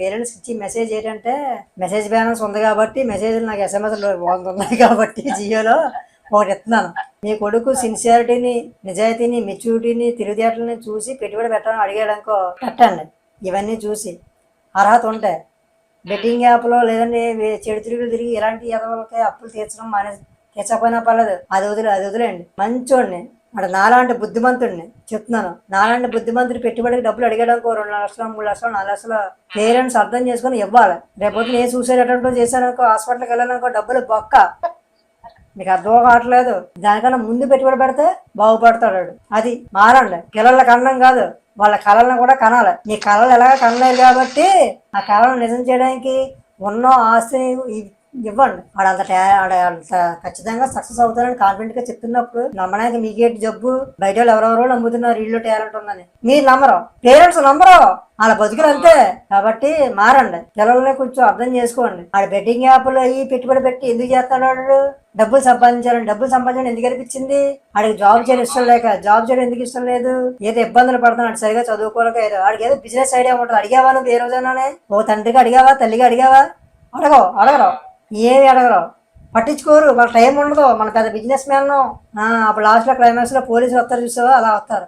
Parents ఇచ్చి message ఏంటంటే message balance ఉంది కాబట్టి మెసేజ్ నాకు SMS ఉన్నాయి కాబట్టి జియోలో ఒకటి ఇస్తున్నాను. మీ కొడుకు సిన్సియారిటీని, నిజాయితీని, మెచ్యూరిటీని, తెలివితేటలని చూసి పెట్టుబడి పెట్టాలని అడిగాడనుకో పెట్టండి. ఇవన్నీ చూసి అర్హత ఉంటే బెట్టింగ్ యాప్లో లేదంటే చెడు తిరిగి ఇలాంటి ఎదవలకి అప్పులు తీర్చడం తీర్చకపోయినా పర్లేదు, అది వదిలేండి. మంచోడిని అంటే నాలాంటి బుద్ధిమంతుడిని చెప్తున్నాను. నాలాంటి బుద్ధిమంతుడి పెట్టుబడికి డబ్బులు అడిగాడనుకో 2 లక్షలు, 3 లక్షలు, 4 లక్షలు పేరెంట్స్ అర్థం చేసుకుని ఇవ్వాలి. రేపొద్దు నేను సూసైడ్ అటెంప్ట్ చేశాననుకో, హాస్పిటల్కి వెళ్ళాలనుకో డబ్బులు బొక్క. మీకు అర్థం కావట్లేదు. దానికన్నా ముందు పెట్టుబడి పెడితే బాగుపడతాడు. అది మారండి. పిల్లల కనడం కాదు, వాళ్ళ కళలను కూడా కనాలి. నీ కళలు ఎలాగ కనలేదు కాబట్టి ఆ కళలను నిజం చేయడానికి ఉన్న ఆస్తిని ఇవ్వండి. ఆడంత ఖచ్చితంగా సక్సెస్ అవుతారని కాన్ఫిడెంట్ గా చెప్తున్నప్పుడు నమ్మడానికి మీకేంటి జబ్బు? బయట వాళ్ళు ఎవరెవరో నమ్ముతున్నారు ఇల్లు టాలెంట్ ఉందని. మీరు నమ్మరు, పేరెంట్స్ నమ్మరు, వాళ్ళ బతుకులు అంతే. కాబట్టి మారండి. పిల్లల్ని కొంచెం అర్థం చేసుకోండి. ఆడు బెట్టింగ్ యాప్లు అయ్యి పెట్టుబడి పెట్టి ఎందుకు చేస్తాడు? డబ్బులు సంపాదించాలని ఎందుకు అనిపించింది? ఆడికి జాబ్ చేయడం ఇష్టం లేక. జాబ్ చేయడం ఎందుకు ఇష్టం లేదు? ఏదో ఇబ్బందులు పడుతున్నాడు, సరిగా చదువుకోలేక. ఆడికి ఏదో బిజినెస్ ఐడియా ఉంటుంది. అడిగావా నువ్వు ఏ రోజైనానే? ఓ తండ్రిగా అడిగావా, తల్లిగా అడిగావా? అడగరు, ఏమి అడగరు, పట్టించుకోరు. వాళ్ళ టైం ఉండదు. మన పెద్ద బిజినెస్ మ్యాన్ అప్పుడు లాస్ట్ లో క్లైమాక్స్ లో పోలీసులు వస్తారు చూసావా, అలా వస్తారు.